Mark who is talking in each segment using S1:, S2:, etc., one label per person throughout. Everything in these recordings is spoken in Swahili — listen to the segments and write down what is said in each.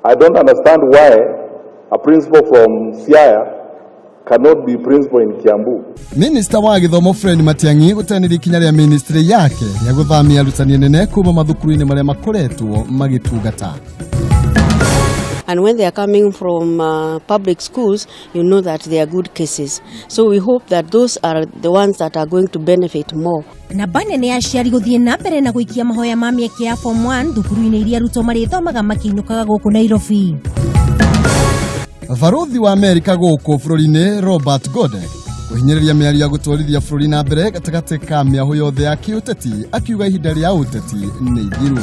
S1: I don't understand why a principal from Siaya cannot be principal in Kiambu.
S2: Minister wa Githomo Fred Matiang'i gutaniri ikinya ria ministry yake ya guthamia arutani nene kuma mathukuru-ini maria makoretwo magitungata.
S3: And when they are coming from public schools, you know that they are good cases. So we hope that those are the ones that are going to benefit more.
S4: Na bane ne aciari guthie na mbere na guikia mahoya ma mieke ya form 1 thukuru-ini iria arutwo marithomaga makiinukaga guku Nairobi.
S2: Varuthi wa Amerika guku bururi-ini Robert Godek kuhinyiriria miario ya gutwarithia bururi na mbere gatagati ka miaho yothe ya kiuteti akiuga ihinda ria uteti ni ithiru.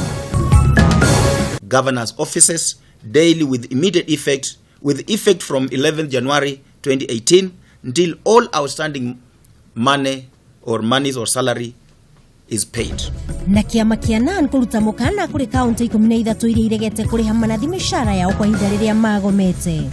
S5: Governors' offices daily with immediate effect from 11th January 2018 until all outstanding monies or salary is paid.
S4: Na kiama kia NAN kuruta mukana kuri kaunti 13 iria iregete kuriha manathi mishara yao kwa ihinda riria magomete.